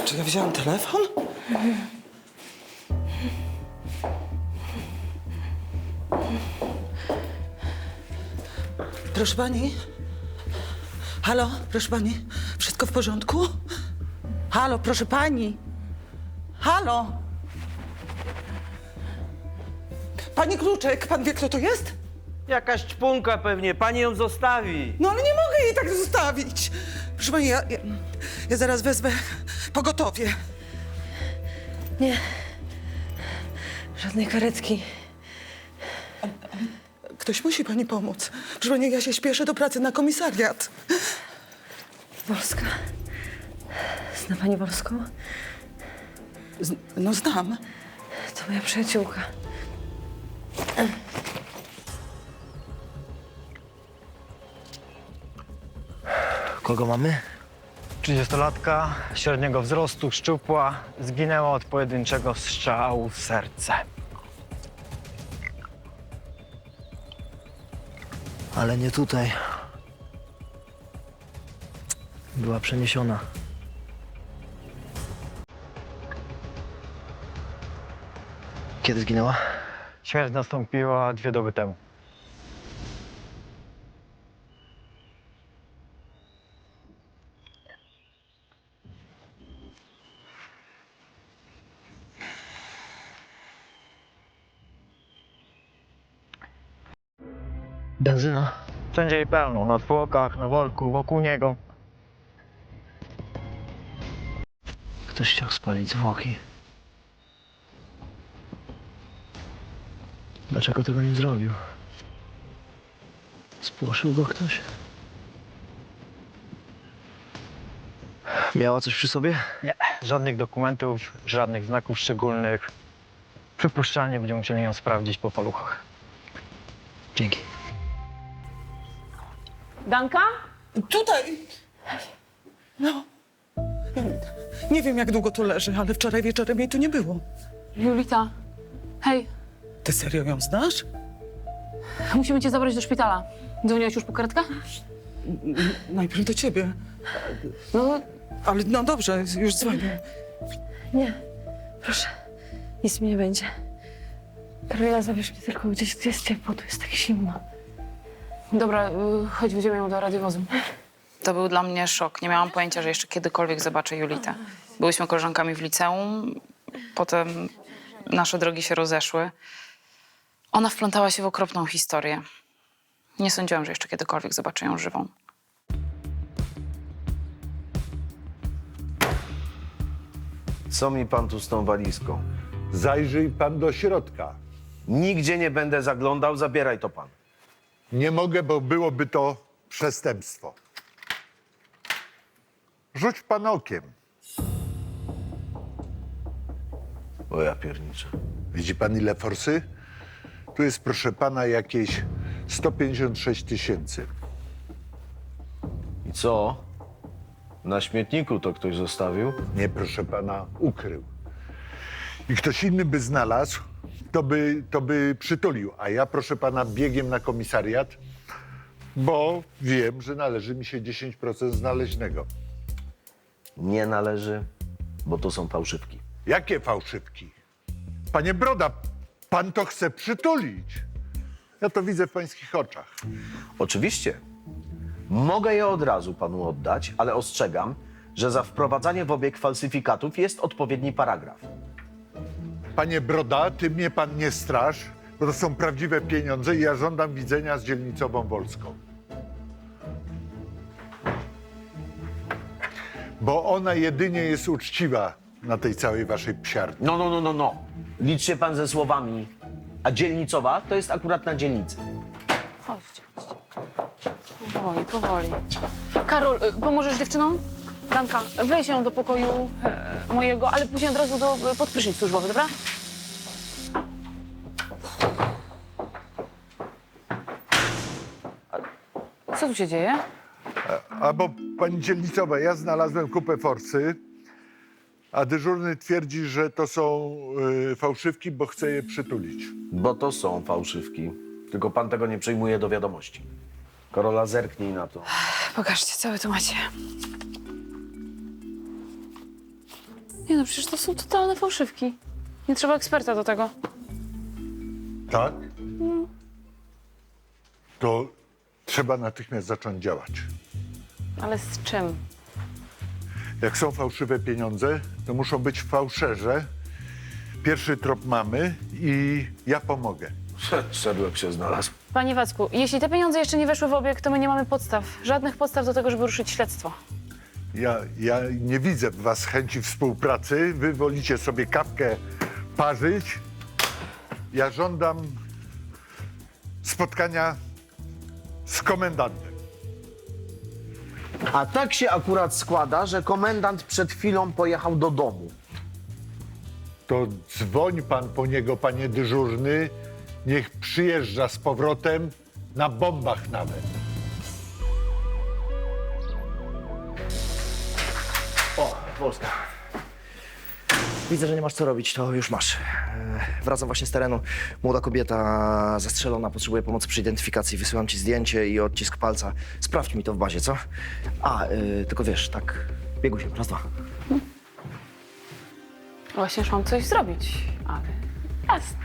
Czy ja wziąłem telefon? Proszę pani? Halo, proszę pani? Wszystko w porządku? Halo, proszę pani? Halo? Pani Kluczek, pan wie, kto to jest? Jakaś czpunka pewnie, pani ją zostawi. No ale nie mogę jej tak zostawić. Proszę pani, ja zaraz wezmę pogotowie. Nie. Żadnej karetki. Ktoś musi pani pomóc. Proszę pani, ja się śpieszę do pracy na komisariat. Wolska. Zna pani Wolską? No znam. To moja przyjaciółka. Kogo mamy? 30-latka, średniego wzrostu, szczupła, zginęła od pojedynczego strzału w serce. Ale nie tutaj. Była przeniesiona. Kiedy zginęła? Śmierć nastąpiła 2 doby temu. Benzyna. Wszędzie jej pełno, na zwłokach, na worku, wokół niego. Ktoś chciał spalić zwłoki. Dlaczego tego nie zrobił? Spłoszył go ktoś? Miała coś przy sobie? Nie, żadnych dokumentów, żadnych znaków szczególnych. Przypuszczalnie będziemy musieli ją sprawdzić po paluchach. Dzięki. Danka? Tutaj. No. Nie wiem, jak długo tu leży, ale wczoraj wieczorem jej tu nie było. Julita, hej, Ty serio ją znasz? musimy cię zabrać do szpitala. Dzwoniłaś już po karetkę? Najpierw do ciebie. No, Ale no dobrze, już dzwonię. Nie. Proszę. Nic mi nie będzie. Karolina, zabierz mnie tylko gdzieś, gdzie jest ciepło, tu jest tak zimno. dobra, chodź, wziąłem ją do radiowozu. To był dla mnie szok. Nie miałam pojęcia, że jeszcze kiedykolwiek zobaczę Julitę. Byłyśmy koleżankami w liceum, potem nasze drogi się rozeszły. Ona wplątała się w okropną historię. Nie sądziłam, że jeszcze kiedykolwiek zobaczę ją żywą. Co mi pan tu z tą walizką? Zajrzyj pan do środka. Nigdzie nie będę zaglądał, zabieraj to pan. Nie mogę, bo byłoby to przestępstwo. Rzuć pan okiem. O ja pierniczę. Widzi pan, ile forsy? Tu jest, proszę pana, jakieś 156 000. I co? Na śmietniku to ktoś zostawił? Nie, proszę pana, ukrył. I ktoś inny by znalazł, to by przytulił. A ja, proszę pana, biegiem na komisariat, bo wiem, że należy mi się 10% znaleźnego. Nie należy, bo to są fałszywki. Jakie fałszywki? Panie Broda, pan to chce przytulić. Ja to widzę w pańskich oczach. Oczywiście. Mogę je od razu panu oddać, ale ostrzegam, że za wprowadzanie w obieg falsyfikatów jest odpowiedni paragraf. Panie Broda, mnie pan nie straż, bo to są prawdziwe pieniądze i ja żądam widzenia z dzielnicową Wolską. Bo ona jedynie jest uczciwa na tej całej waszej psiarni. No. Licz się pan ze słowami. A dzielnicowa to jest akurat na dzielnicy. Chodźcie. Powoli. Karol, pomożesz dziewczynom? Danka, weź ją do pokoju mojego, ale później od razu pod prysznic służbowy, dobra? Co tu się dzieje? Bo pani dzielnicowa, ja znalazłem kupę forsy, a dyżurny twierdzi, że to są fałszywki, bo chce je przytulić. Bo to są fałszywki. Tylko pan tego nie przyjmuje do wiadomości. Karola, zerknij na to. Pokażcie, co wy tu macie. Nie no, przecież to są totalne fałszywki. Nie trzeba eksperta do tego. Tak? To trzeba natychmiast zacząć działać. Ale z czym? Jak są fałszywe pieniądze, to muszą być fałszerze. Pierwszy trop mamy i ja pomogę. Szedłek się znalazł. Panie Wacku, jeśli te pieniądze jeszcze nie weszły w obieg, to my nie mamy podstaw. Żadnych podstaw do tego, żeby ruszyć śledztwo. Ja nie widzę w was chęci współpracy. Wy wolicie sobie kawkę parzyć. Ja żądam spotkania z komendantem. A tak się akurat składa, że komendant przed chwilą pojechał do domu. To dzwoń pan po niego, panie dyżurny. Niech przyjeżdża z powrotem, na bombach nawet. O, Wolska. Widzę, że nie masz co robić, to już masz. Wracam właśnie z terenu. Młoda kobieta zastrzelona, potrzebuje pomocy przy identyfikacji. Wysyłam ci zdjęcie i odcisk palca. Sprawdź mi to w bazie, co? Tylko wiesz, tak, biegł się, raz, dwa. Właśnie już mam coś zrobić, ale jasne.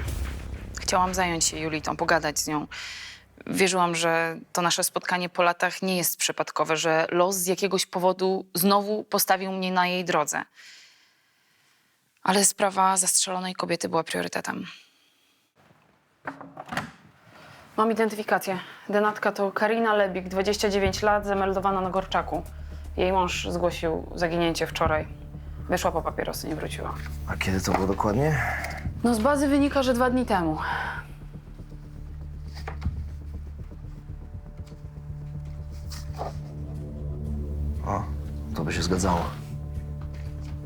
Chciałam zająć się Julitą, pogadać z nią. Wierzyłam, że to nasze spotkanie po latach nie jest przypadkowe, że los z jakiegoś powodu znowu postawił mnie na jej drodze. Ale sprawa zastrzelonej kobiety była priorytetem. Mam identyfikację. Denatka to Karina Lebik, 29 lat, zameldowana na Gorczaku. Jej mąż zgłosił zaginięcie wczoraj. Wyszła po papierosy, nie wróciła. A kiedy to było dokładnie? No z bazy wynika, że 2 dni temu. O, to by się zgadzało.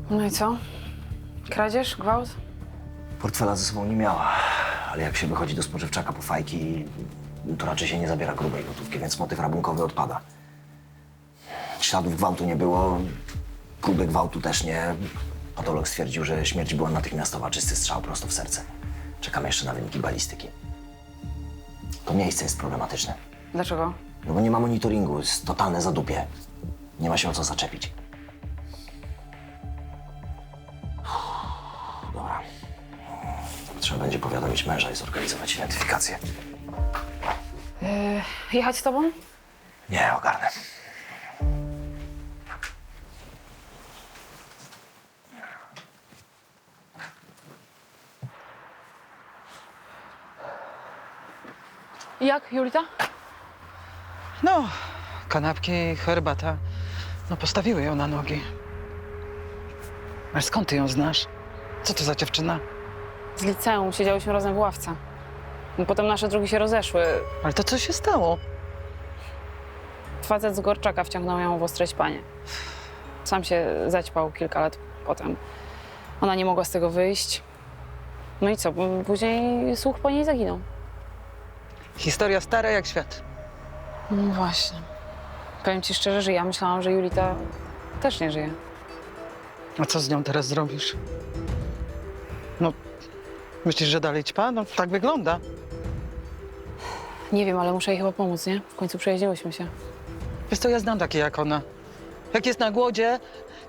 No i co? Kradzież? Gwałt? Portfela ze sobą nie miała, ale jak się wychodzi do spożywczaka po fajki, to raczej się nie zabiera grubej gotówki, więc motyw rabunkowy odpada. Śladów gwałtu nie było, próby gwałtu też nie. Patolog stwierdził, że śmierć była natychmiastowa, czysty strzał prosto w serce. Czekamy jeszcze na wyniki balistyki. To miejsce jest problematyczne, Dlaczego? no bo nie ma monitoringu, jest totalne zadupie. Nie ma się o co zaczepić. Dobra. Trzeba będzie powiadomić męża i zorganizować identyfikację. Jechać z tobą? Nie, ogarnę. Jak, Julita? No, kanapki, herbata. No, postawiły ją na nogi. Ale skąd ty ją znasz? Co to za dziewczyna? Z liceum siedziałyśmy razem w ławce. Potem nasze drogi się rozeszły. Ale to co się stało? Facet z Gorczaka wciągnął ją w ostre ćpanie. Sam się zaćpał kilka lat potem. Ona nie mogła z tego wyjść. No i co? Później słuch po niej zaginął. Historia stara jak świat. No właśnie. Powiem ci szczerze, że ja myślałam, że Julita też nie żyje. A co z nią teraz zrobisz? No, myślisz, że dalej ćpa? No, tak wygląda. Nie wiem, ale muszę jej chyba pomóc, nie? W końcu przejeździłyśmy się. Wiesz co, ja znam takie jak ona. Jak jest na głodzie,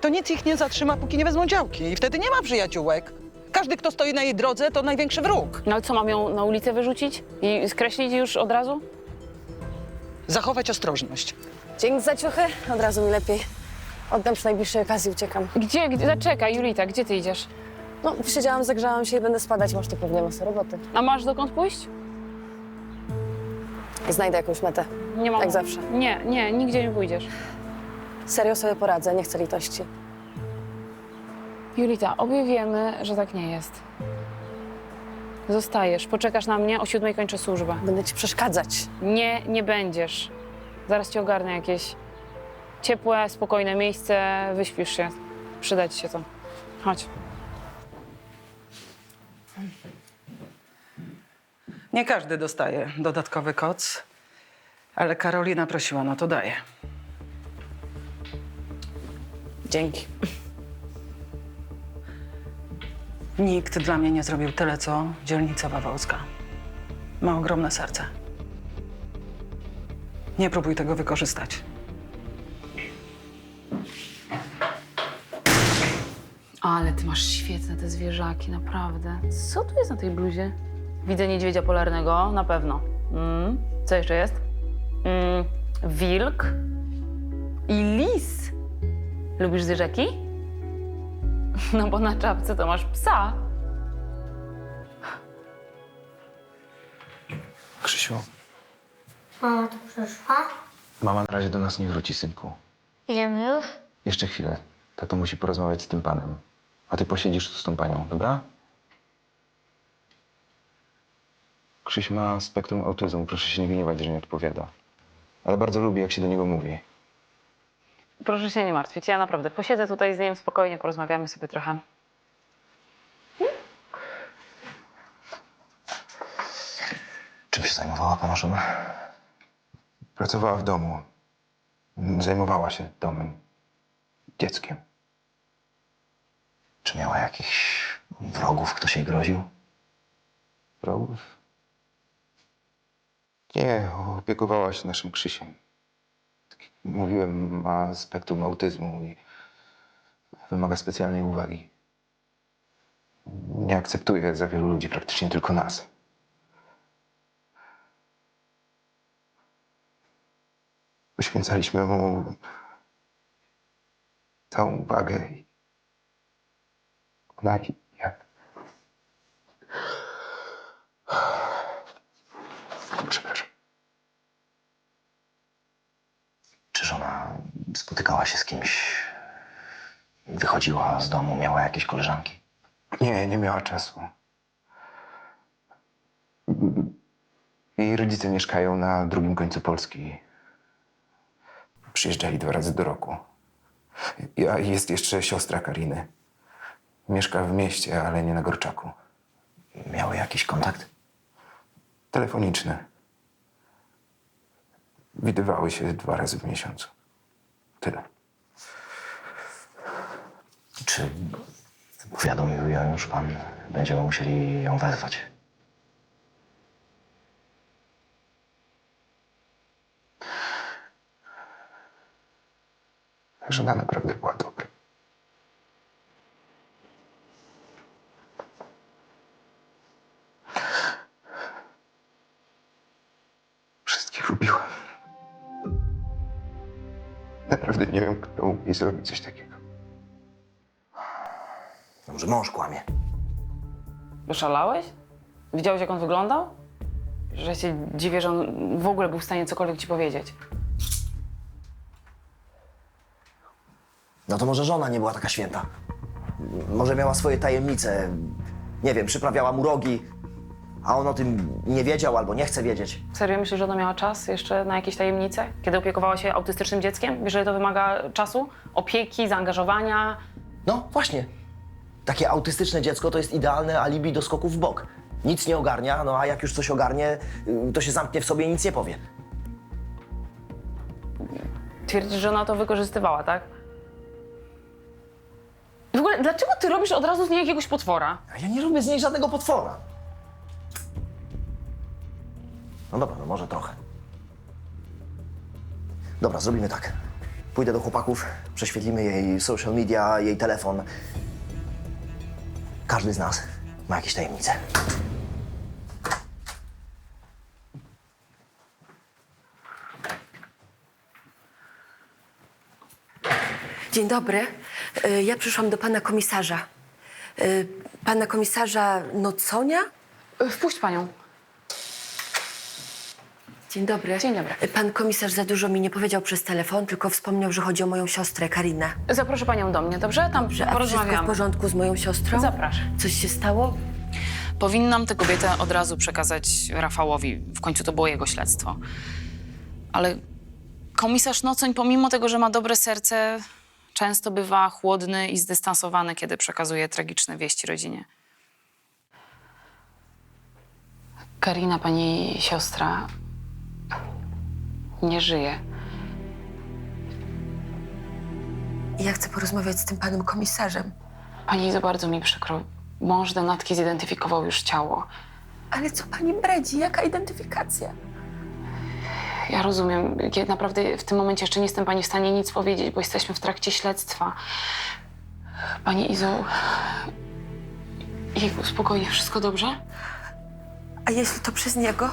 to nic ich nie zatrzyma, póki nie wezmą działki. I wtedy nie ma przyjaciółek. Każdy, kto stoi na jej drodze, to największy wróg. No ale co, mam ją na ulicę wyrzucić? I skreślić już od razu? Zachować ostrożność. Dzięki za ciuchy, od razu mi lepiej. Oddam przy najbliższej okazji, uciekam. Gdzie? Zaczekaj, Julita, gdzie ty idziesz? No, wysiedziałam, zagrzałam się i będę spadać, masz tu pewnie masę roboty. A masz dokąd pójść? Znajdę jakąś metę. Nie mam. Jak zawsze. Nie, nigdzie nie pójdziesz. Serio sobie poradzę, nie chcę litości. Julita, obie wiemy, że tak nie jest. Zostajesz, poczekasz na mnie, o 7:00 kończę służbę. Będę ci przeszkadzać. Nie będziesz. Zaraz ci ogarnę jakieś ciepłe, spokojne miejsce, wyśpisz się. Przyda ci się to. Chodź. Nie każdy dostaje dodatkowy koc, ale Karolina prosiła, no to daję. Dzięki. Nikt dla mnie nie zrobił tyle, co dzielnica Wawałska. Ma ogromne serce. Nie próbuj tego wykorzystać. Ale ty masz świetne te zwierzaki, naprawdę. Co tu jest na tej bluzie? Widzę niedźwiedzia polarnego, na pewno. Co jeszcze jest? Wilk i lis. Lubisz zwierzaki? No bo na czapce to masz psa. Krzysiu, Mama tu przyszła? mama na razie do nas nie wróci, synku. Idziemy już? Jeszcze chwilę. Tato musi porozmawiać z tym panem. A ty posiedzisz tu z tą panią, dobra? Krzyś ma spektrum autyzmu. Proszę się nie gniewać, że nie odpowiada. Ale bardzo lubi, jak się do niego mówi. Proszę się nie martwić, ja naprawdę posiedzę tutaj z nim spokojnie, porozmawiamy sobie trochę. Czym się zajmowała pana żona? Pracowała w domu. Zajmowała się domem. Dzieckiem. Czy miała jakichś wrogów, ktoś jej groził? Wrogów? Nie, opiekowała się naszym Krzysiem. Tak jak mówiłem, ma spektrum autyzmu i wymaga specjalnej uwagi. Nie akceptuje za wielu ludzi, praktycznie tylko nas. Poświęcaliśmy mu całą uwagę i ona i ja. Przepraszam. Czy żona spotykała się z kimś? Wychodziła z domu, miała jakieś koleżanki? Nie, nie miała czasu. Jej rodzice mieszkają na drugim końcu Polski. Przyjeżdżali 2 razy do roku. A jest jeszcze siostra Kariny. Mieszka w mieście, ale nie na Gorczaku. Miały jakiś kontakt? Telefoniczny. Widywały się 2 razy w miesiącu. Tyle. Czy powiadomił ją już pan? Będziemy musieli ją wezwać. Żona naprawdę była dobra. Wszystkich lubiła. Naprawdę nie wiem, kto mógł jej zrobić coś takiego. Może mąż kłamie. Wyszalałeś? Widziałeś, jak on wyglądał? Że się dziwię, że on w ogóle był w stanie cokolwiek ci powiedzieć. No to może żona nie była taka święta. Może miała swoje tajemnice. Nie wiem, przyprawiała mu rogi, a on o tym nie wiedział albo nie chce wiedzieć. Serio myślisz, że ona miała czas jeszcze na jakieś tajemnice? Kiedy opiekowała się autystycznym dzieckiem? Wiesz, że to wymaga czasu, opieki, zaangażowania? No właśnie. Takie autystyczne dziecko to jest idealne alibi do skoków w bok. Nic nie ogarnia, no a jak już coś ogarnie, to się zamknie w sobie i nic nie powie. Twierdzisz, że ona to wykorzystywała, tak? W ogóle, dlaczego ty robisz od razu z niej jakiegoś potwora? A ja nie robię z niej żadnego potwora. No dobra, no może trochę. Dobra, zrobimy tak. Pójdę do chłopaków, prześwietlimy jej social media, jej telefon. Każdy z nas ma jakieś tajemnice. Dzień dobry. Ja przyszłam do pana komisarza. Pana komisarza Noconia? Wpuść panią. Dzień dobry. Dzień dobry. Pan komisarz za dużo mi nie powiedział przez telefon, tylko wspomniał, że chodzi o moją siostrę Karinę. Zaproszę panią do mnie, dobrze? Tam A wszystko w porozmawiamy. porządku z moją siostrą? Zapraszam. Coś się stało? Powinnam tę kobietę od razu przekazać Rafałowi. W końcu to było jego śledztwo. Ale komisarz Nocoń, pomimo tego, że ma dobre serce, często bywa chłodny i zdystansowany, kiedy przekazuje tragiczne wieści rodzinie. Karina, pani siostra, nie żyje. Ja chcę porozmawiać z tym panem komisarzem. Pani Izo, bardzo mi przykro. Mąż Donatki zidentyfikował już ciało. Ale co pani bredzi? Jaka identyfikacja? Ja rozumiem. Ja naprawdę w tym momencie jeszcze nie jestem pani w stanie nic powiedzieć, bo jesteśmy w trakcie śledztwa. Pani Izo, jejku, spokojnie, wszystko dobrze? A jeśli to przez niego?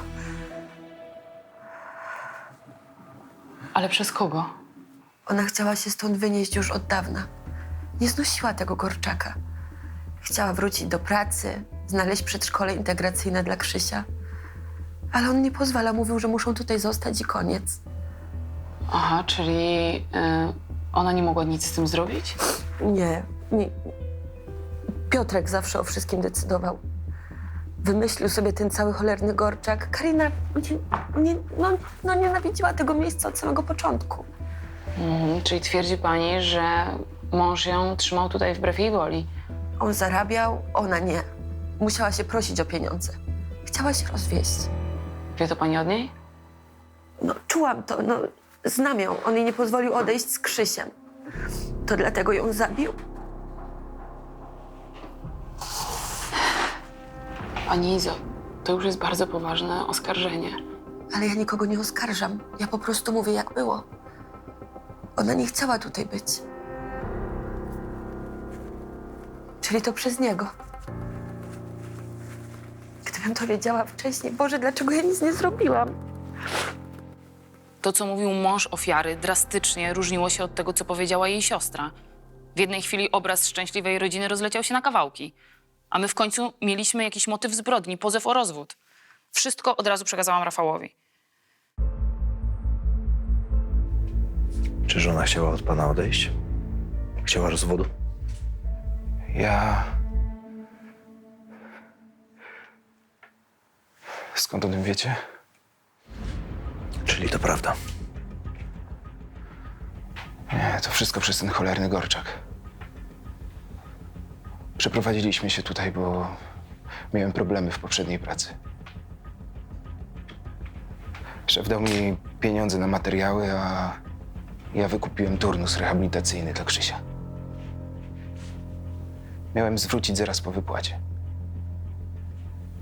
Ale przez kogo? Ona chciała się stąd wynieść już od dawna. Nie znosiła tego Gorczaka. Chciała wrócić do pracy, znaleźć przedszkole integracyjne dla Krzysia. Ale on nie pozwala, mówił, że muszą tutaj zostać i koniec. Aha, czyli ona nie mogła nic z tym zrobić? Nie. Piotrek zawsze o wszystkim decydował. Wymyślił sobie ten cały cholerny Gorczak. Karina nienawidziła tego miejsca od samego początku. Czyli twierdzi pani, że mąż ją trzymał tutaj wbrew jej woli? On zarabiał, ona nie. Musiała się prosić o pieniądze. Chciała się rozwieść. Wie to pani od niej? No, czułam to, znam ją. On jej nie pozwolił odejść z Krzysiem. To dlatego ją zabił? Pani Izo, to już jest bardzo poważne oskarżenie. Ale ja nikogo nie oskarżam. Ja po prostu mówię, jak było. Ona nie chciała tutaj być. Czyli to przez niego. Gdybym to wiedziała wcześniej, Boże, dlaczego ja nic nie zrobiłam? To, co mówił mąż ofiary, drastycznie różniło się od tego, co powiedziała jej siostra. W jednej chwili obraz szczęśliwej rodziny rozleciał się na kawałki. A my w końcu mieliśmy jakiś motyw zbrodni, pozew o rozwód. Wszystko od razu przekazałam Rafałowi. Czy żona chciała od pana odejść? Chciała rozwodu? Ja... Skąd o tym wiecie? Czyli to prawda. Nie, to wszystko przez ten cholerny Gorczak. Przeprowadziliśmy się tutaj, bo miałem problemy w poprzedniej pracy. Szef dał mi pieniądze na materiały, a ja wykupiłem turnus rehabilitacyjny dla Krzysia. Miałem zwrócić zaraz po wypłacie.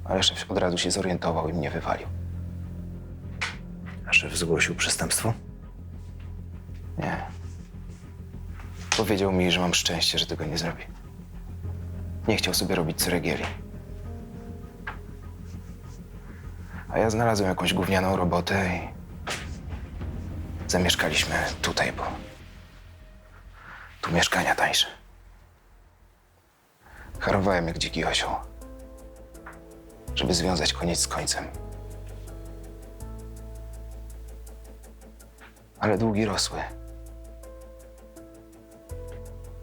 Ale szef od razu się zorientował i mnie wywalił. A szef zgłosił przestępstwo? Nie. Powiedział mi, że mam szczęście, że tego nie zrobi. Nie chciał sobie robić ceregieli. A ja znalazłem jakąś gównianą robotę i zamieszkaliśmy tutaj, bo tu mieszkania tańsze. Harowałem jak dziki osioł, żeby związać koniec z końcem. Ale długi rosły.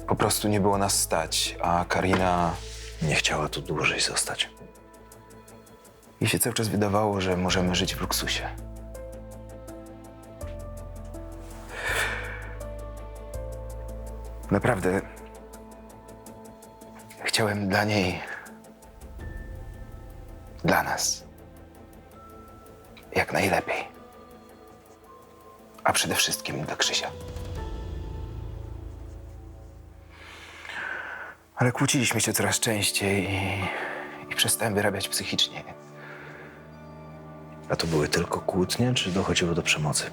Po prostu nie było nas stać, a Karina Nie chciała tu dłużej zostać. jej się cały czas wydawało, że możemy żyć w luksusie. Naprawdę chciałem dla niej, dla nas, jak najlepiej. A przede wszystkim dla Krzysia. Ale kłóciliśmy się coraz częściej i przestałem wyrabiać psychicznie. A to były tylko kłótnie, czy dochodziło do przemocy?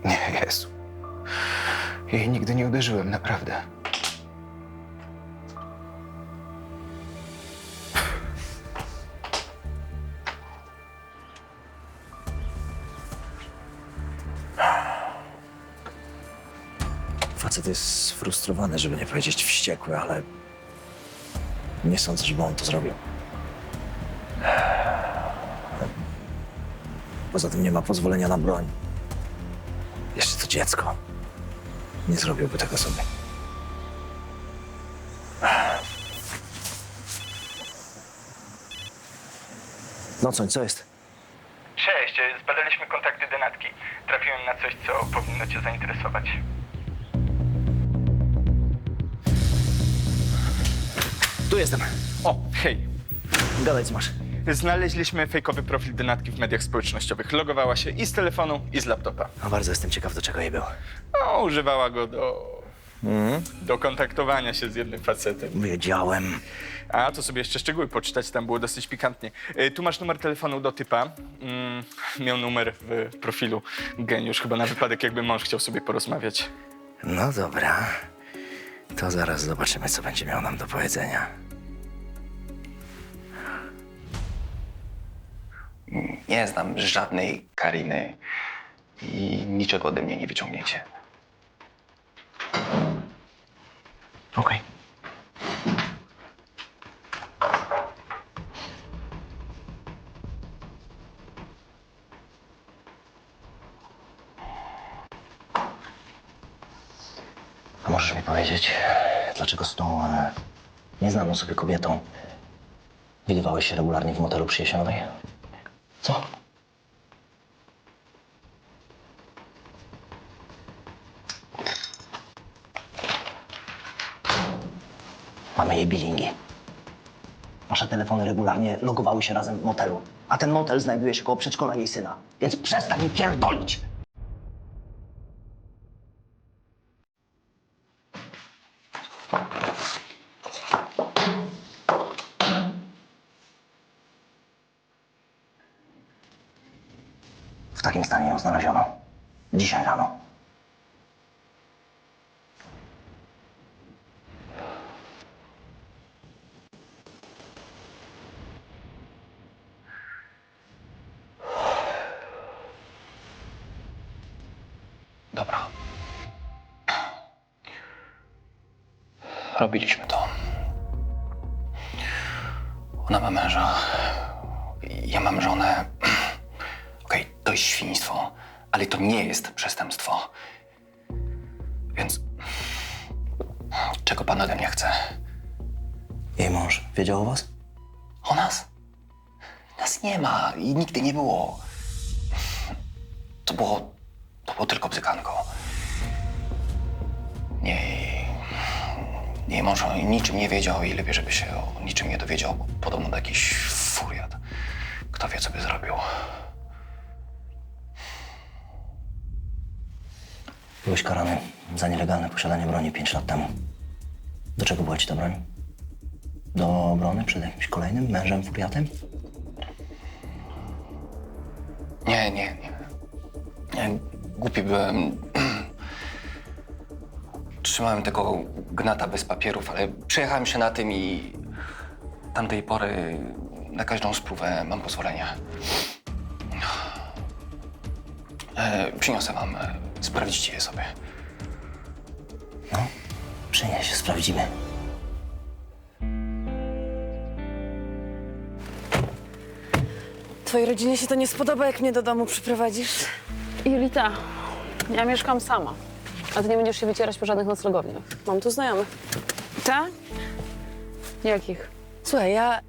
Nie, Jezu. Jej nigdy nie uderzyłem, naprawdę. Facet naprawdę jest sfrustrowany, żeby nie powiedzieć wściekły, ale nie sądzę, żeby on to zrobił. Poza tym nie ma pozwolenia na broń. Jeszcze to dziecko. Nie zrobiłby tego sobie. No co jest? Cześć, zbadaliśmy kontakty denatki. Trafiłem na coś, co powinno cię zainteresować. Tu jestem. O, hej. Gadaj, co masz. Znaleźliśmy fejkowy profil denatki w mediach społecznościowych. Logowała się i z telefonu, i z laptopa. No bardzo jestem ciekaw, do czego jej był. No, używała go do kontaktowania się z jednym facetem. Wiedziałem. A, to sobie jeszcze szczegóły poczytać, tam było dosyć pikantnie. Tu masz numer telefonu do typa. Miał numer w profilu. Geniusz, chyba na wypadek, jakby mąż chciał sobie porozmawiać. No dobra. To zaraz zobaczymy, co będzie miał nam do powiedzenia. Nie znam żadnej Kariny i niczego ode mnie nie wyciągniecie. Okej. A możesz mi powiedzieć, dlaczego z tą nieznaną sobie kobietą widywałeś się regularnie w motelu przy Jesionowej? Co? Mamy jej bilingi. Nasze telefony regularnie logowały się razem w motelu, a ten motel znajduje się koło przedszkola jej syna. Więc przestań mi pierdolić! W takim stanie ją znaleziono. Dzisiaj rano. Dobra. Robiliśmy to. Ona ma męża. Ja mam żonę. Okej, to jest świństwo, ale to nie jest przestępstwo. Więc czego pan ode mnie chce? Jej mąż wiedział o was? O nas? Nas nie ma i nigdy nie było. To było tylko bzykanko. Nie, mąż o niczym nie wiedział i lepiej, żeby się o niczym nie dowiedział, bo podobno to jakiś furiat. Kto wie, co by zrobił. Byłeś karany za nielegalne posiadanie broni 5 lat temu. Do czego była ci ta broń? Do obrony przed jakimś kolejnym mężem furiatem? Nie. Głupi byłem. Trzymałem tego gnata bez papierów, ale przejechałem się na tym i tamtej pory na każdą sprówę mam pozwolenie. Przyniosę wam, sprawdzicie je sobie. No, przynieś, sprawdzimy. Twojej rodzinie się to nie spodoba, jak mnie do domu przyprowadzisz. Julita, ja mieszkam sama. A ty nie będziesz się wycierać po żadnych noclegowniach. Mam tu znajomych. Ta? Jakich? Słuchaj, ja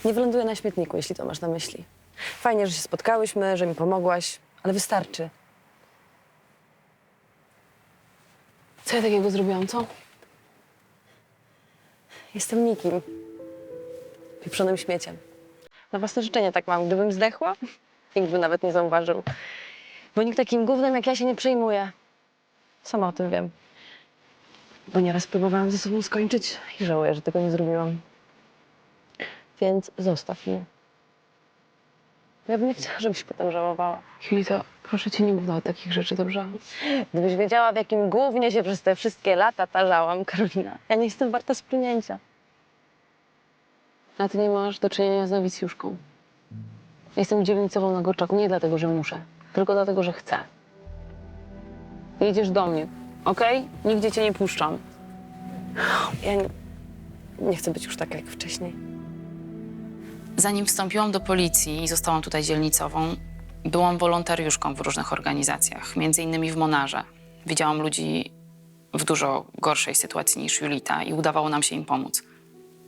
nie wyląduję na śmietniku, jeśli to masz na myśli. Fajnie, że się spotkałyśmy, że mi pomogłaś, ale wystarczy. Co ja takiego zrobiłam, co? Jestem nikim. Pieprzonym śmieciem. Na własne życzenie tak mam. Gdybym zdechła, nikt by nawet nie zauważył. Bo nikt takim gównem jak ja się nie przejmuje. Sama o tym wiem. Bo nieraz próbowałam ze sobą skończyć i żałuję, że tego nie zrobiłam. Więc zostaw mnie. Ja bym nie chciała, żebyś potem żałowała. Julita, proszę cię, nie mów nawet takich rzeczy, dobrze? Gdybyś wiedziała, w jakim gównie się przez te wszystkie lata tarzałam, Karolina. Ja nie jestem warta splunięcia. A ty nie masz do czynienia z nowicjuszką. Jestem dzielnicową na Gorczaku nie dlatego, że muszę, tylko dlatego, że chcę. Jedziesz do mnie. okej? Nigdzie cię nie puszczam. Ja nie chcę być już taka jak wcześniej. Zanim wstąpiłam do policji i zostałam tutaj dzielnicową, byłam wolontariuszką w różnych organizacjach, między innymi w Monarze. Widziałam ludzi w dużo gorszej sytuacji niż Julita i udawało nam się im pomóc.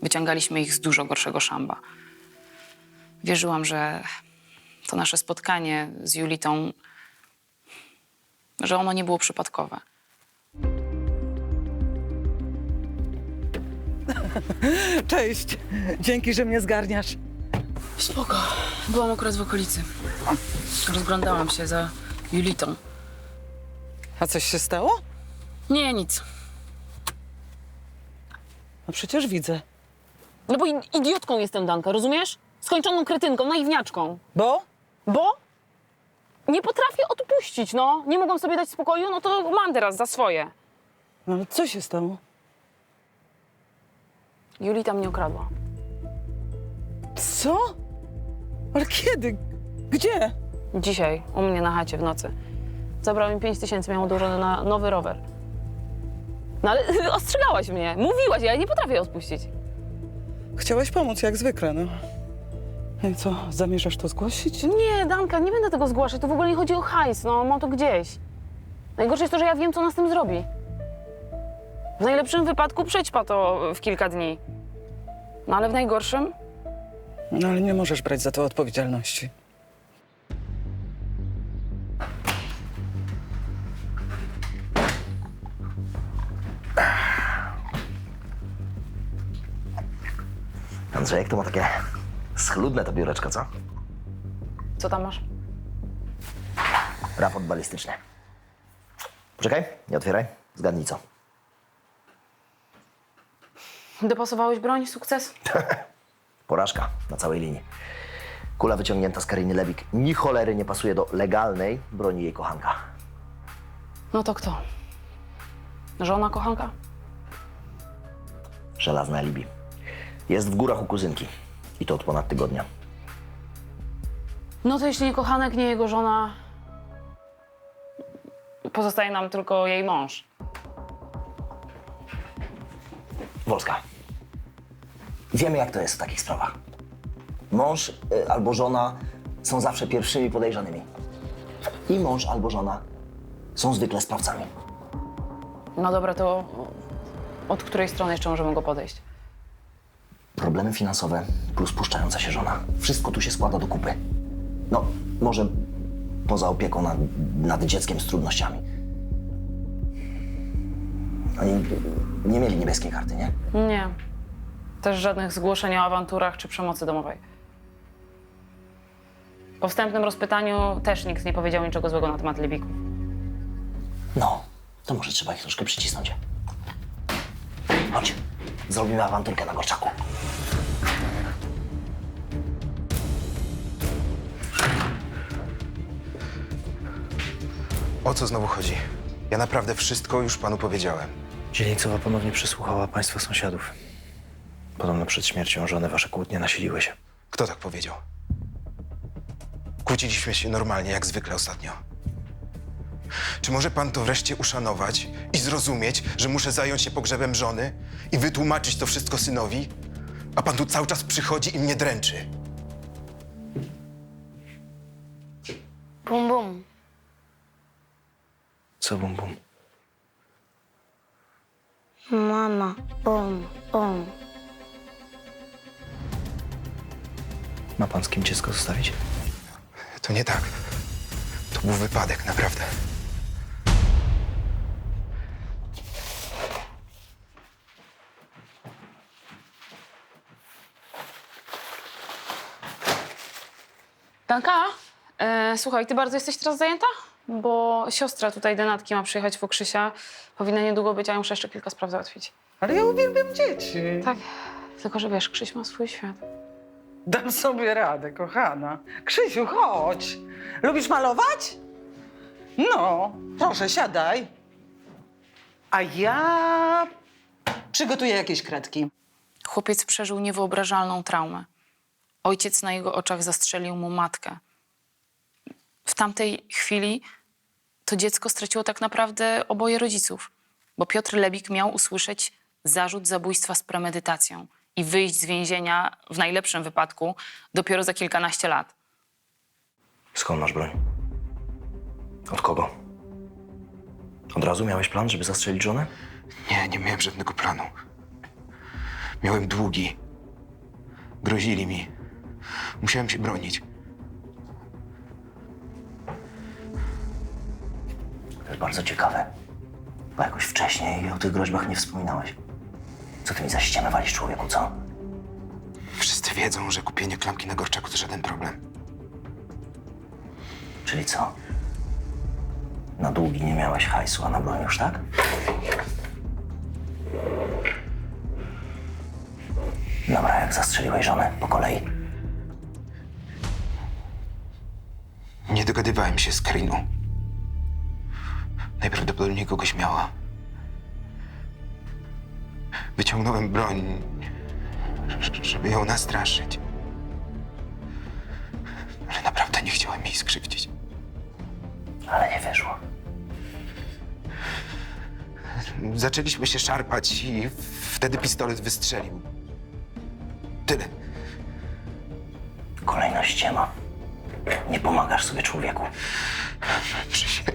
Wyciągaliśmy ich z dużo gorszego szamba. Wierzyłam, że to nasze spotkanie z Julitą, że ono nie było przypadkowe. Cześć. Dzięki, że mnie zgarniasz. Spoko. Byłam akurat w okolicy. Rozglądałam się za Julitą. A coś się stało? Nie, nic. No przecież widzę. No bo idiotką jestem, Danka, rozumiesz? Skończoną kretynką, naiwniaczką. Bo? Bo nie potrafię odpuścić, no. Nie mogłam sobie dać spokoju, no to mam teraz za swoje. No ale co się stało? Julita mnie okradła. Co? Ale kiedy? Gdzie? Dzisiaj, u mnie na chacie w nocy. Zabrał mi 5 000, miał odłożone na nowy rower. No ale ostrzegałaś mnie, mówiłaś, ja nie potrafię odpuścić. Chciałaś pomóc, jak zwykle, no. I co, zamierzasz to zgłosić? Nie, Danka, nie będę tego zgłaszać, to w ogóle nie chodzi o hajs, no, mam to gdzieś. Najgorsze jest to, że ja wiem, co ona z tym zrobi. W najlepszym wypadku przećpa to w kilka dni. No ale w najgorszym? No ale nie możesz brać za to odpowiedzialności. Andrzejek, to ma takie schludne to biureczko, co? Co tam masz? Raport balistyczny. Poczekaj, nie otwieraj. Zgadnij co. Dopasowałeś broń? Sukces? Porażka na całej linii. Kula wyciągnięta z Kariny Lebik ni cholery nie pasuje do legalnej broni jej kochanka. No to kto? Żona, kochanka? Żelazne alibi. Jest w górach u kuzynki. I to od ponad tygodnia. No to jeśli nie kochanek, nie jego żona, pozostaje nam tylko jej mąż. Wolska. Wiemy, jak to jest w takich sprawach. Mąż albo żona są zawsze pierwszymi podejrzanymi. I mąż albo żona są zwykle sprawcami. No dobra, to od której strony jeszcze możemy go podejść? Problemy finansowe plus puszczająca się żona. Wszystko tu się składa do kupy. No, może poza opieką nad dzieckiem z trudnościami. Oni nie mieli niebieskiej karty, nie? Nie. Też żadnych zgłoszeń o awanturach czy przemocy domowej. Po wstępnym rozpytaniu też nikt nie powiedział niczego złego na temat Lebików. No, to może trzeba ich troszkę przycisnąć. Chodź, zrobimy awanturkę na Gorczaku. O co znowu chodzi? Ja naprawdę wszystko już panu powiedziałem. Dzielnicowa ponownie przesłuchała państwa sąsiadów. Podobno przed śmiercią żony wasze kłótnie nasiliły się. Kto tak powiedział? Kłóciliśmy się normalnie, jak zwykle ostatnio. Czy może pan to wreszcie uszanować i zrozumieć, że muszę zająć się pogrzebem żony i wytłumaczyć to wszystko synowi? A pan tu cały czas przychodzi i mnie dręczy. Bum, bum. Co bum bum? Mama, bum, bum. Ma pan z kim dziecko zostawić? To nie tak. To był wypadek, naprawdę. Danka, słuchaj, ty bardzo jesteś teraz zajęta? Bo siostra tutaj Denatki ma przyjechać po Krzysia. Powinna niedługo być, a ja muszę jeszcze kilka spraw załatwić. Ale ja uwielbiam dzieci. Tak, tylko że wiesz, Krzyś ma swój świat. Dam sobie radę, kochana. Krzysiu, chodź. Lubisz malować? No, proszę, siadaj. A ja przygotuję jakieś kredki. Chłopiec przeżył niewyobrażalną traumę. Ojciec na jego oczach zastrzelił mu matkę. W tamtej chwili to dziecko straciło tak naprawdę oboje rodziców. Bo Piotr Lebik miał usłyszeć zarzut zabójstwa z premedytacją i wyjść z więzienia, w najlepszym wypadku, dopiero za kilkanaście lat. Skąd masz broń? Od kogo? Od razu miałeś plan, żeby zastrzelić żonę? Nie, nie miałem żadnego planu. Miałem długi. Grozili mi. Musiałem się bronić. To jest bardzo ciekawe, bo jakoś wcześniej o tych groźbach nie wspominałeś. Co ty mi za ściemę walisz, człowieku, co? Wszyscy wiedzą, że kupienie klamki na Gorczaku to żaden problem. Czyli co? Na długi nie miałeś hajsu, a na broń już, tak? Dobra, jak zastrzeliłeś żonę? Po kolei. Nie dogadywałem się z Kariną. Najprawdopodobniej kogoś miała. Wyciągnąłem broń, żeby ją nastraszyć. Ale naprawdę nie chciałem jej skrzywdzić. Ale nie wyszło. Zaczęliśmy się szarpać i wtedy pistolet wystrzelił. Tyle. Kolejna ściema. Nie pomagasz sobie, człowieku. Przysięgam.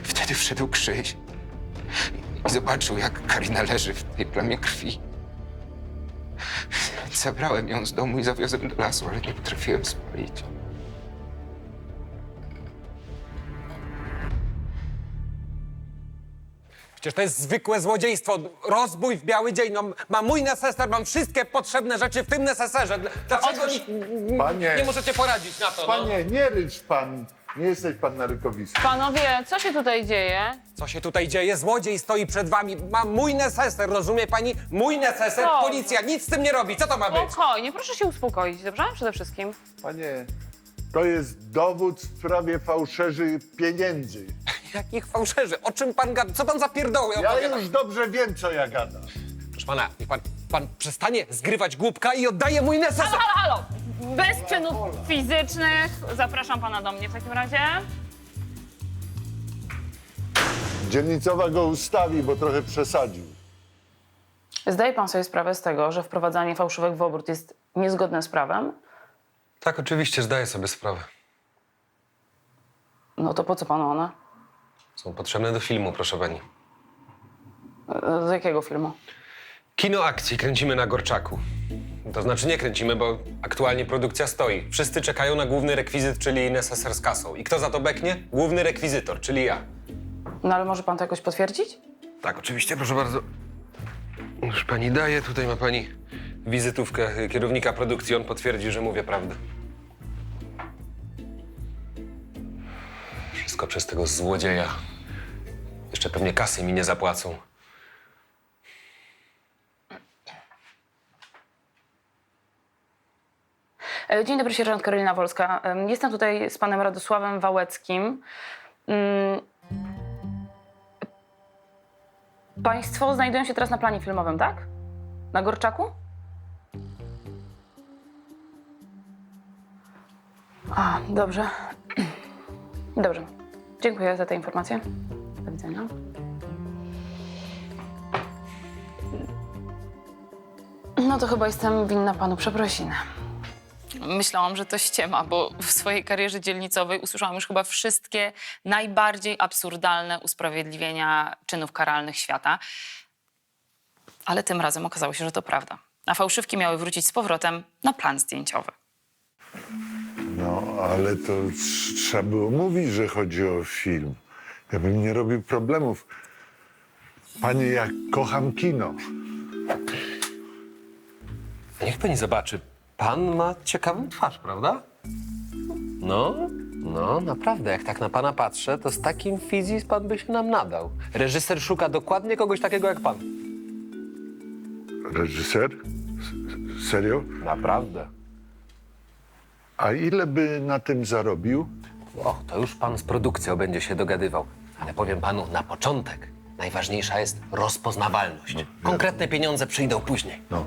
Wtedy wszedł Krzyś i zobaczył, jak Karina leży w tej plamie krwi. Zabrałem ją z domu i zawiozłem do lasu, ale nie potrafiłem spalić. Przecież to jest zwykłe złodziejstwo, rozbój w biały dzień. No, mam mój neseser, mam wszystkie potrzebne rzeczy w tym neseserze. Dlaczego Panie, nie możecie poradzić na to? No? Panie, nie rycz pan. Nie jesteś pan na rykowisku. Panowie, co się tutaj dzieje? Co się tutaj dzieje? Złodziej stoi przed wami. Mam mój neseser, rozumie pani? Mój neseser, Co? policja nic z tym nie robi. Co to ma być? Spokojnie, proszę się uspokoić, dobrze? Przede wszystkim. Panie, to jest dowód w sprawie fałszerzy pieniędzy. Jakich fałszerzy? O czym pan gada? Co pan za pierdoły Ja opowiada? już dobrze wiem, co ja gadam. Proszę pana, niech pan przestanie zgrywać głupka i oddaje mój neseser. Halo, halo, halo! Bez czynów fizycznych. Zapraszam pana do mnie w takim razie. Dzielnicowa go ustawi, bo trochę przesadził. Zdaje pan sobie sprawę z tego, że wprowadzanie fałszywek w obrót jest niezgodne z prawem? Tak, oczywiście, zdaję sobie sprawę. No to po co panu one? Są potrzebne do filmu, proszę pani. Z jakiego filmu? Kino akcji kręcimy na Gorczaku. To znaczy nie kręcimy, bo aktualnie produkcja stoi. Wszyscy czekają na główny rekwizyt, czyli neseser z kasą. I kto za to beknie? Główny rekwizytor, czyli ja. No ale może pan to jakoś potwierdzić? Tak, oczywiście, proszę bardzo. Już pani daje, tutaj ma pani wizytówkę kierownika produkcji. On potwierdzi, że mówię prawdę. Wszystko przez tego złodzieja. Jeszcze pewnie kasy mi nie zapłacą. Dzień dobry, sierżant Karolina Wolska. Jestem tutaj z panem Radosławem Wałeckim. Państwo znajdują się teraz na planie filmowym, tak? Na Gorczaku? A, dobrze. Dobrze. Dziękuję za tę informację. Do widzenia. No to chyba jestem winna panu przeprosiny. Myślałam, że to ściema, bo w swojej karierze dzielnicowej usłyszałam już chyba wszystkie najbardziej absurdalne usprawiedliwienia czynów karalnych świata. Ale tym razem okazało się, że to prawda. A fałszywki miały wrócić z powrotem na plan zdjęciowy. No, ale to trzeba było mówić, że chodzi o film. Ja bym nie robił problemów. Panie, ja kocham kino. Niech pani zobaczy. Pan ma ciekawą twarz, prawda? No, naprawdę. Jak tak na pana patrzę, to z takim fizis pan by się nam nadał. Reżyser szuka dokładnie kogoś takiego jak pan. Reżyser? Serio? Naprawdę. A ile by na tym zarobił? O, to już pan z produkcją będzie się dogadywał. Ale powiem panu, na początek najważniejsza jest rozpoznawalność. Konkretne pieniądze przyjdą później. No,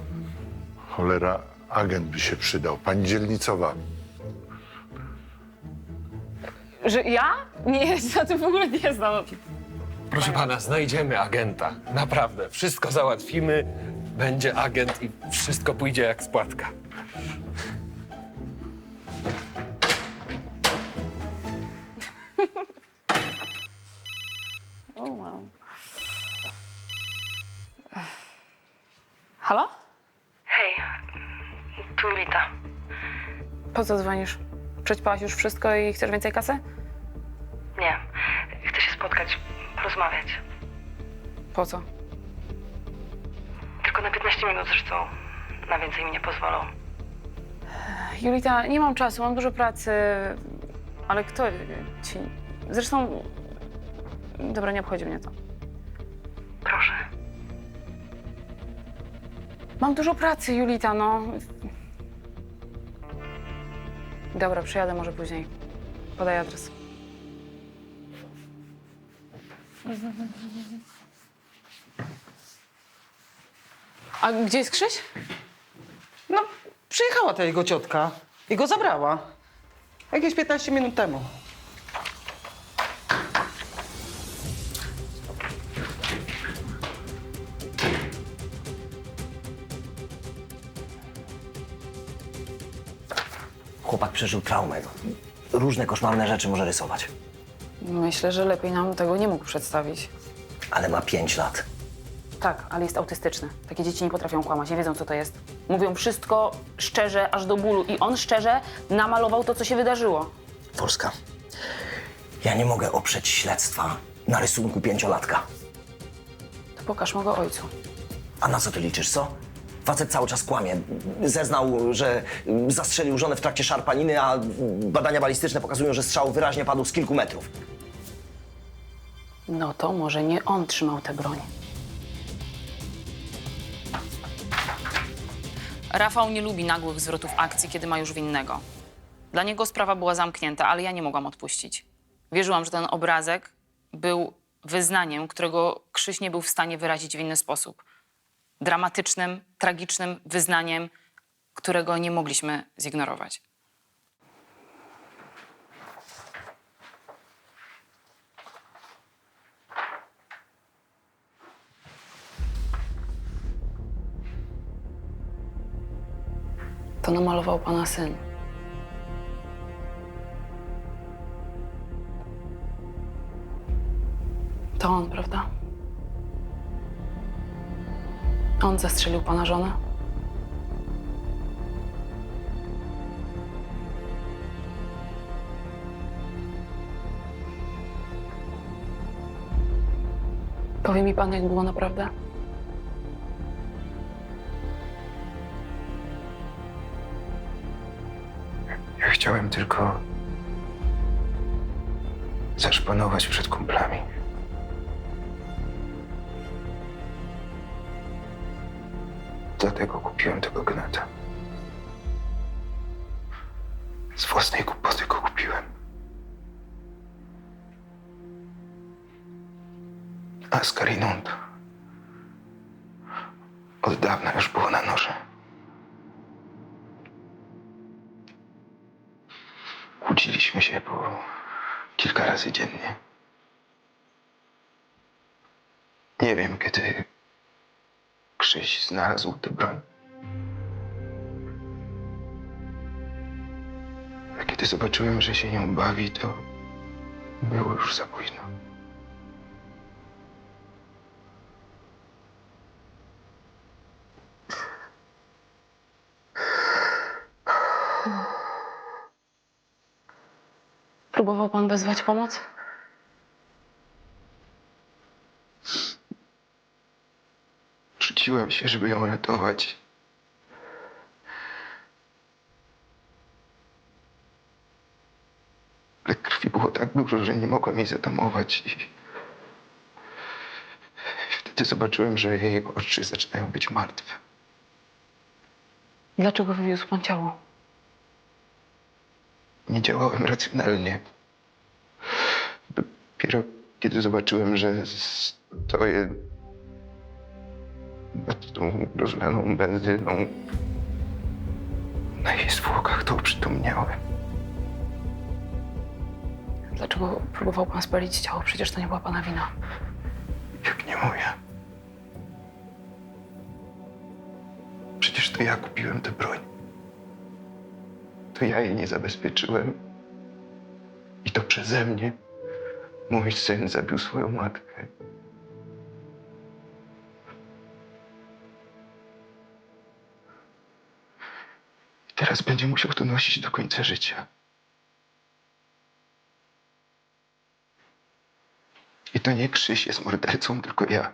cholera, agent by się przydał. Pani dzielnicowa. Że ja? Nie, ja się na tym w ogóle nie znam. Proszę pana, znajdziemy agenta. Naprawdę. Wszystko załatwimy, będzie agent i wszystko pójdzie jak z płatka. O, wow. Halo? Hej, tu Julita. Po co dzwonisz? Przećpałaś już wszystko i chcesz więcej kasy? Nie, chcę się spotkać, porozmawiać. Po co? Tylko na 15 minut zresztą. Na więcej mi nie pozwolą. Julita, nie mam czasu, mam dużo pracy. Ale kto ci... Zresztą... Dobra, nie obchodzi mnie to. Proszę. Mam dużo pracy, Julita, no. Dobra, przyjadę może później. Podaj adres. A gdzie jest Krzyś? No, przyjechała ta jego ciotka i go zabrała. Jakieś 15 minut temu. Chłopak przeżył traumę. Różne koszmarne rzeczy może rysować. Myślę, że lepiej nam tego nie mógł przedstawić. Ale ma 5 lat. Tak, ale jest autystyczny. Takie dzieci nie potrafią kłamać, nie wiedzą, co to jest. Mówią wszystko szczerze, aż do bólu. I on szczerze namalował to, co się wydarzyło. Polska. Ja nie mogę oprzeć śledztwa na rysunku 5-latka. To pokaż mu go ojcu. A na co ty liczysz, co? Facet cały czas kłamie. Zeznał, że zastrzelił żonę w trakcie szarpaniny, a badania balistyczne pokazują, że strzał wyraźnie padł z kilku metrów. No to może nie on trzymał tę broń. Rafał nie lubi nagłych zwrotów akcji, kiedy ma już winnego. Dla niego sprawa była zamknięta, ale ja nie mogłam odpuścić. Wierzyłam, że ten obrazek był wyznaniem, którego Krzyś nie był w stanie wyrazić w inny sposób. Dramatycznym, tragicznym wyznaniem, którego nie mogliśmy zignorować. To namalował pana syn. To on, prawda? On zastrzelił pana żonę? Powie mi pan, jak było naprawdę? Ja chciałem tylko zaszpanować przed kumplami. Dlatego kupiłem tego gnata. Z własnej głupoty go kupiłem. A z Kariną to od dawna już było na noże. Kłóciliśmy się po kilka razy dziennie. Nie wiem, kiedy Krzyś znalazł tę broń. A kiedy zobaczyłem, że się nią bawi, to było już za późno. Próbował pan wezwać pomoc? Rzuciłem się, żeby ją ratować. Ale krwi było tak dużo, że nie mogłem jej zatamować. I wtedy zobaczyłem, że jej oczy zaczynają być martwe. Dlaczego wywiózł pan ciało? Nie działałem racjonalnie. Dopiero kiedy zobaczyłem, że stoję nad tą rozlaną benzyną na jej zwłokach, to oprzytomniałem. Dlaczego próbował pan spalić ciało? Przecież to nie była pana wina. Jak nie moja. Przecież to ja kupiłem tę broń. To ja jej nie zabezpieczyłem. I to przeze mnie mój syn zabił swoją matkę. I teraz będzie musiał to nosić do końca życia. I to nie Krzyś jest mordercą, tylko ja.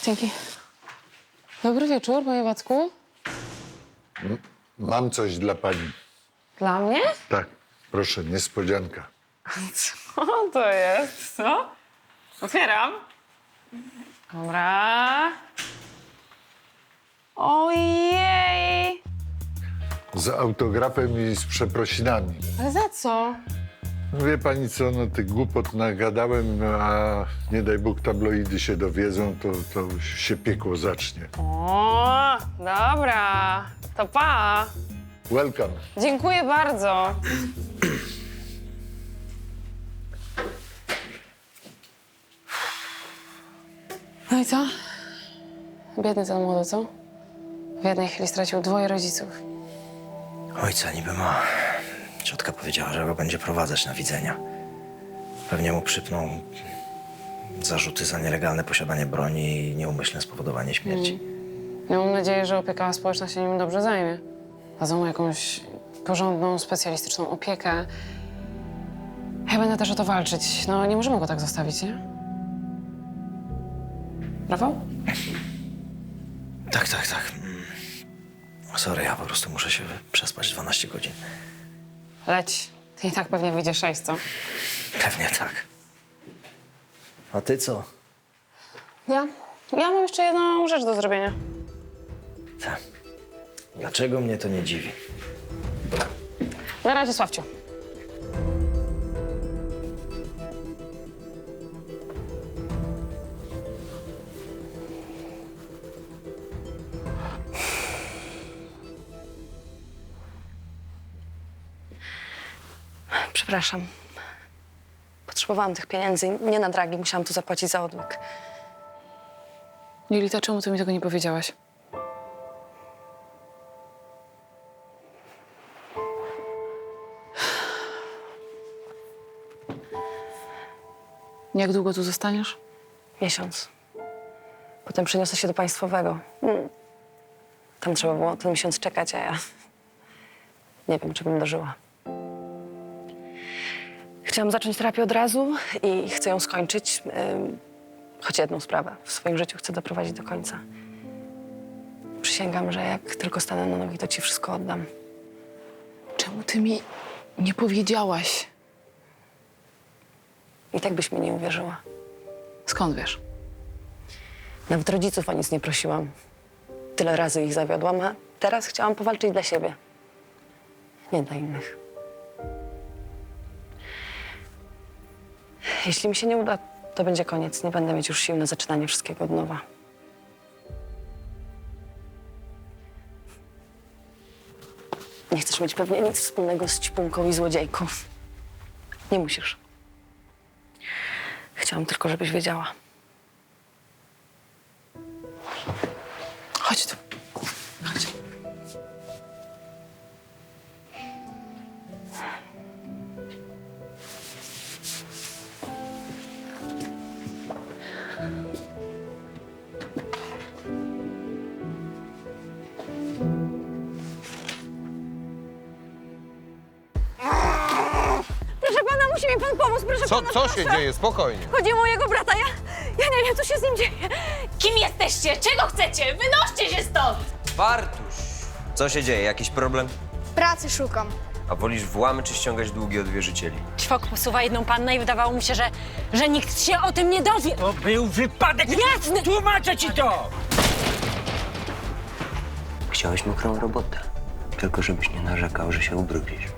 Dzięki. Dobry wieczór, panie Wacku. Mam coś dla pani. Dla mnie? Tak, proszę, niespodzianka. Co to jest? Co? Otwieram. Dobra. Ojej! Z autografem i z przeprosinami. Ale za co? Wie pani co, no tych głupot nagadałem, a nie daj Bóg tabloidy się dowiedzą, to się piekło zacznie. O, dobra. To pa. Welcome. Dziękuję bardzo. No i co? Biedny ten młody, co? W jednej chwili stracił 2 rodziców. Ojca niby ma. Ciotka powiedziała, że go będzie prowadzać na widzenia. Pewnie mu przypną zarzuty za nielegalne posiadanie broni i nieumyślne spowodowanie śmierci. Ja mam nadzieję, że opieka społeczna się nim dobrze zajmie. Dadzą mu jakąś porządną, specjalistyczną opiekę. Ja będę też o to walczyć. No, nie możemy go tak zostawić, nie? Rafał? Tak. Sorry, ja po prostu muszę się przespać 12 godzin. Leć. Ty i tak pewnie wyjdziesz 6, co? Pewnie tak. A ty co? Ja mam jeszcze jedną rzecz do zrobienia. Tak. Dlaczego mnie to nie dziwi? Na razie, Sławciu. Przepraszam. Potrzebowałam tych pieniędzy. Nie na dragi. Musiałam tu zapłacić za odłóg. Julita, czemu ty mi tego nie powiedziałaś? Jak długo tu zostaniesz? Miesiąc. Potem przeniosę się do państwowego. Tam trzeba było ten miesiąc czekać, a ja nie wiem, czy bym dożyła. Chciałam zacząć terapię od razu i chcę ją skończyć. Choć jedną sprawę w swoim życiu chcę doprowadzić do końca. Przysięgam, że jak tylko stanę na nogi, to ci wszystko oddam. Czemu ty mi nie powiedziałaś? I tak byś mi nie uwierzyła. Skąd wiesz? Nawet rodziców o nic nie prosiłam. Tyle razy ich zawiodłam, a teraz chciałam powalczyć dla siebie. Nie dla innych. Jeśli mi się nie uda, to będzie koniec. Nie będę mieć już sił na zaczynanie wszystkiego od nowa. Nie chcesz mieć pewnie nic wspólnego z ćpunką i złodziejką. Nie musisz. Chciałam tylko, żebyś wiedziała. Chodź tu. Chodź. Proszę pana, musi mi pan pomóc, proszę pana. Co się dzieje? Spokojnie. Chodzi o mojego brata, ja nie wiem, co się z nim dzieje. Kim jesteście? Czego chcecie? Wynoście się stąd! Bartuś, co się dzieje? Jakiś problem? Pracy szukam. A wolisz włamy czy ściągać długi od wierzycieli? Ćwok posuwa jedną pannę i wydawało mu się, że nikt się o tym nie dowie. To był wypadek! Jasny! Tłumaczę ci to! Chciałeś mokrą robotę. Tylko żebyś nie narzekał, że się ubrudzisz.